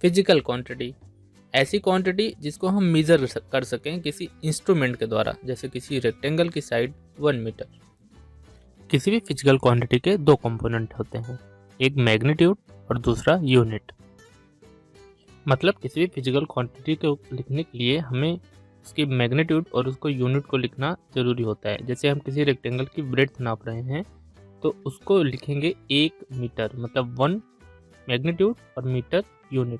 Physical quantity ऐसी quantity जिसको हम मेजर कर सकें किसी इंस्ट्रूमेंट के द्वारा, जैसे किसी रेक्टेंगल की साइड 1 मीटर। किसी भी फिजिकल क्वांटिटी के दो कंपोनेंट होते हैं, एक मैग्नीट्यूड और दूसरा यूनिट। मतलब किसी भी फिजिकल क्वांटिटी को लिखने के लिए हमें उसकी मैग्नीट्यूड और उसको यूनिट को लिखना जरूरी होता है। जैसे हम किसी रेक्टेंगल की ब्रेड्थ नाप रहे हैं तो उसको लिखेंगे 1 मीटर, मतलब 1 मैग्नीट्यूड और मीटर यूनिट।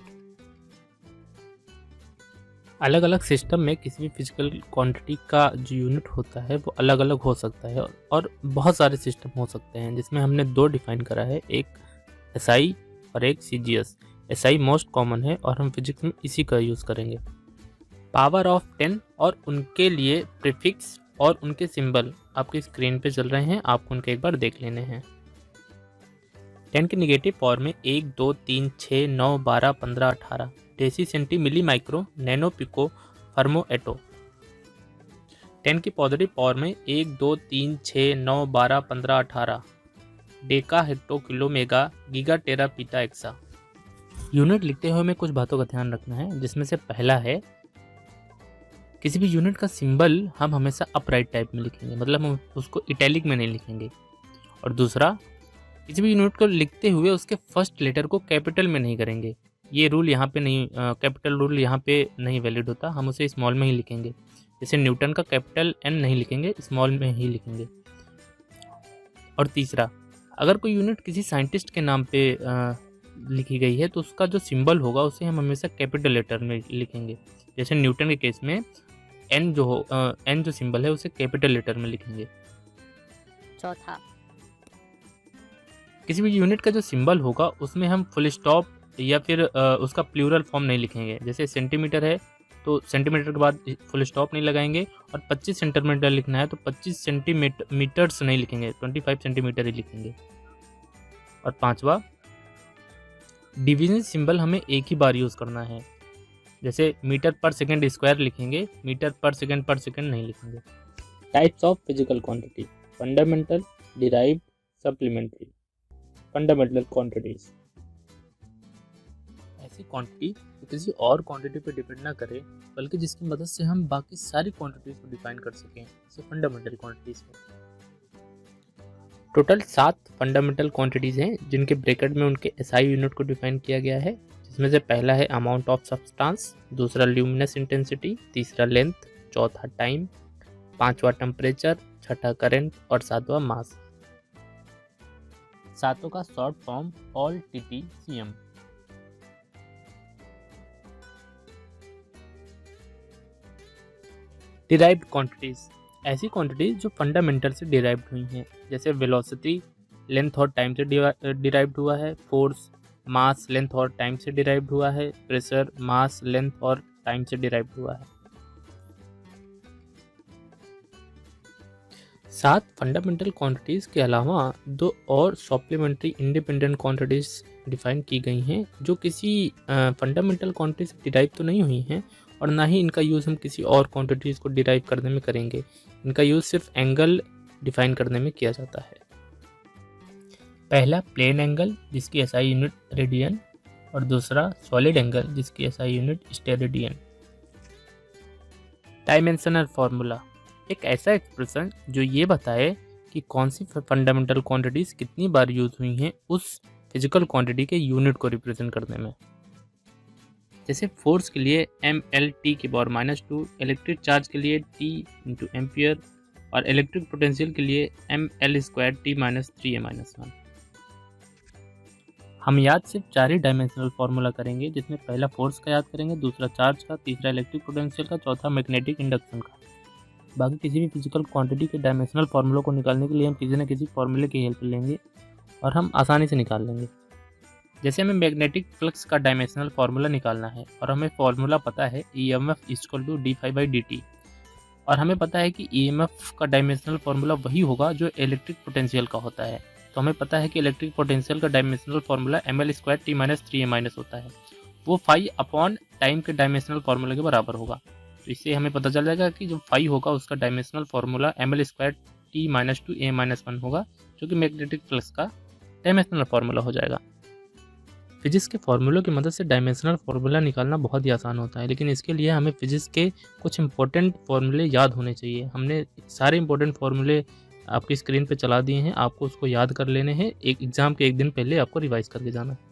अलग अलग सिस्टम में किसी भी फिजिकल क्वांटिटी का जो यूनिट होता है वो अलग अलग हो सकता है और बहुत सारे सिस्टम हो सकते हैं, जिसमें हमने दो डिफाइन करा है, एक एसआई और एक सीजीएस। एसआई मोस्ट कॉमन है और हम फिजिक्स में इसी का यूज़ करेंगे। पावर ऑफ 10 और उनके लिए प्रीफिक्स और उनके सिंबल आपकी स्क्रीन पे चल रहे हैं, आपको उनके एक बार देख लेने हैं। 10 की निगेटिव पावर में 1, 2, 3, 6, 9, 12, 15, 18, deci centi milli micro nano pico फर्मो एटो। 10 की पॉजिटिव पावर में 1, 2, 3, 6, 9, 12, 15, 18, Deka hecto kilo mega giga tera पीटा एक्सा। यूनिट लिखते हुए हमें कुछ बातों का ध्यान रखना है, जिसमें से पहला है किसी भी यूनिट का सिंबल हम हमेशा अपराइट टाइप में लिखेंगे, मतलब हम उसको इटैलिक में नहीं लिखेंगे। और दूसरा, किसी भी यूनिट को लिखते हुए उसके फर्स्ट लेटर को कैपिटल में नहीं करेंगे। ये रूल यहाँ पे नहीं, कैपिटल रूल यहाँ पे नहीं वैलिड होता, हम उसे स्मॉल में ही लिखेंगे। जैसे न्यूटन का कैपिटल एन नहीं लिखेंगे, स्मॉल में ही लिखेंगे। और तीसरा, अगर कोई यूनिट किसी साइंटिस्ट के नाम पे लिखी गई है तो उसका जो सिंबल होगा उसे हम हमेशा कैपिटल लेटर में लिखेंगे। जैसे न्यूटन के केस में एन जो सिंबल है उसे कैपिटल लेटर में लिखेंगे। चौथा, किसी भी यूनिट का जो सिंबल होगा उसमें हम फुल स्टॉप या फिर उसका प्लूरल फॉर्म नहीं लिखेंगे। जैसे सेंटीमीटर है तो सेंटीमीटर के बाद फुल स्टॉप नहीं लगाएंगे, और 25 सेंटीमीटर लिखना है तो 25 सेंटीमीटर्स नहीं लिखेंगे, 25 सेंटीमीटर ही लिखेंगे। और पांचवा, डिवीजन सिंबल हमें एक ही बार यूज़ करना है। जैसे मीटर पर सेकेंड स्क्वायर लिखेंगे, मीटर पर सेकेंड नहीं लिखेंगे। Types of physical quantity: fundamental, derived, supplementary. Fundamental quantities ऐसी क्वांटिटी जो किसी और क्वांटिटी पर डिपेंड ना करे, बल्कि जिसकी मदद से हम बाकी सारी क्वांटिटीज को डिफाइन कर सकें, इसे फंडामेंटल क्वांटिटीज हैं। टोटल 7 फंडामेंटल क्वांटिटीज हैं, जिनके ब्रैकेट में उनके एसआई यूनिट को डिफाइन किया गया है, जिसमें से पहला है अमाउंट ऑफ सब्सटेंस, दूसरा ल्यूमिनस इंटेंसिटी, तीसरा लेंथ, चौथा टाइम, पांचवा टेम्परेचर, छठा करंट और सातवां मास। सातों का short form all TTCM। Derived quantities ऐसी क्वांटिटीज जो फंडामेंटल से डिराइव्ड हुई हैं, जैसे वेलोसिटी लेंथ और टाइम से डिराइव्ड हुआ है, फोर्स मास लेंथ और टाइम से डिराइव्ड हुआ है, प्रेशर मास लेंथ और टाइम से डिराइव्ड हुआ है। 7 फंडामेंटल क्वांटिटीज़ के अलावा 2 और सप्लीमेंट्री इंडिपेंडेंट क्वांटिटीज़ डिफाइन की गई हैं, जो किसी फंडामेंटल क्वांटिटी से डिराइव तो नहीं हुई हैं, और ना ही इनका यूज़ हम किसी और क्वांटिटीज़ को डिराइव करने में करेंगे। इनका यूज़ सिर्फ एंगल डिफाइन करने में किया जाता है। पहला प्लेन एंगल, जिसकी एसआई यूनिट रेडियन, और दूसरा सॉलिड एंगल, जिसकी SI unit steradian. Dimensional formula एक ऐसा एक्सप्रेशन जो ये बताए कि कौन सी फंडामेंटल क्वांटिटीज़ कितनी बार यूज हुई हैं उस फिजिकल क्वांटिटी के यूनिट को रिप्रेजेंट करने में। जैसे फोर्स के लिए mLT की पावर -2, इलेक्ट्रिक चार्ज के लिए T × एम्पियर, और इलेक्ट्रिक पोटेंशियल के लिए mL² T - 3a-1। हम याद सिर्फ 4 ही डायमेंशनल फार्मूला करेंगे, जिसमें पहला फोर्स का याद करेंगे, दूसरा चार्ज का, तीसरा इलेक्ट्रिक पोटेंशियल का, चौथा मैग्नेटिक इंडक्शन का। बाकी किसी भी फिजिकल क्वांटिटी के डायमेंशनल फार्मूलों को निकालने के लिए हम किसी न किसी फार्मूले की हेल्प लेंगे और हम आसानी से निकाल लेंगे। जैसे हमें मैग्नेटिक फ्लक्स का डायमेंशनल फार्मूला निकालना है और हमें फार्मूला पता है EMF = dϕ/dt, और हमें पता है कि EMF का डायमेंशनल फार्मूला वही होगा जो इलेक्ट्रिक पोटेंशियल का होता है। तो हमें पता है कि इलेक्ट्रिक पोटेंशियल का dimensional formula mL² T - 3a- होता है। वो φ/टाइम के डायमेंशनल फार्मूला के बराबर होगा। तो इससे हमें पता चल जाएगा कि जो फाई होगा उसका dimensional formula mL² T - 2a - 1 होगा, जो कि मैग्नेटिक फ्लक्स का डायमेंशनल फार्मूला हो जाएगा। फिजिक्स के फार्मूलों की मदद से डायमेंशनल फार्मूला निकालना बहुत ही आसान होता है, लेकिन इसके लिए हमें फिजिक्स के कुछ इंपॉर्टेंट फार्मूले याद होने चाहिए। हमने सारे इंपॉर्टेंट फार्मूले आपकी स्क्रीन पे चला दिए हैं, आपको उसको याद कर लेने हैं। एक एग्ज़ाम के एक दिन पहले आपको रिवाइज़ करके जाना है।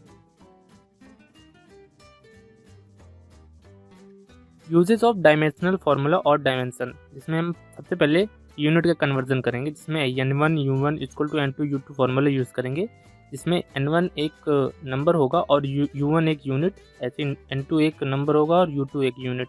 यूजेस ऑफ डायमेंशनल फार्मूला और डायमेंशन, जिसमें हम सबसे पहले यूनिट का कन्वर्जन करेंगे, जिसमें n1 u1 equal to n2 u2 formula use करेंगे, जिसमें n1 एक नंबर होगा और u1 एक यूनिट, ऐसे n2 एक नंबर होगा और u2 एक यूनिट।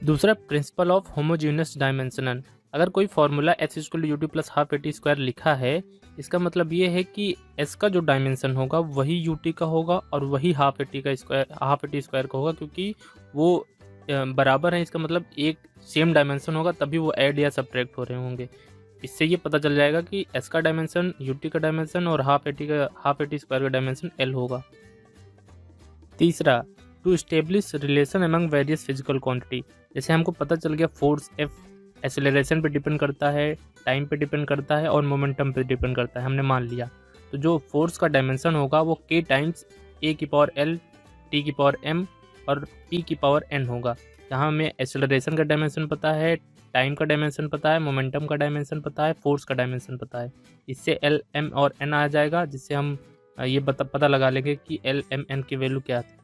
दूसरा, प्रिंसिपल ऑफ होमोजीनियस डायमेंशन। अगर कोई formula s equal to u t plus half a t square लिखा है, इसका मतलब ये है कि s का जो डायमेंशन होगा वही यू टी का होगा और वही हाफ ए टी स्क्वायर का होगा, क्योंकि वो बराबर है। इसका मतलब एक सेम डायमेंशन होगा तभी वो ऐड या सब्ट्रैक्ट हो रहे होंगे। इससे ये पता चल जाएगा कि s का डायमेंशन यू टी का डायमेंशन और हाफ ए टी स्क्वायर का डायमेंशन l होगा। तीसरा, to establish relation among various physical quantity. जैसे हमको पता चल गया फोर्स F एक्सेलरेशन पे डिपेंड करता है, टाइम पे डिपेंड करता है और मोमेंटम पे डिपेंड करता है, हमने मान लिया। तो जो फोर्स का डायमेंशन होगा वो k टाइम्स a की पावर l, t की पावर m और p की पावर n होगा। जहाँ हमें एक्सेलरेशन का डायमेंशन पता है, टाइम का डायमेंशन पता है, मोमेंटम का डायमेंशन पता है, फोर्स का डायमेंशन पता है। इससे l, m और n आ जाएगा, जिससे हम ये पता लगा लेंगे कि l, m, n की वैल्यू क्या थी।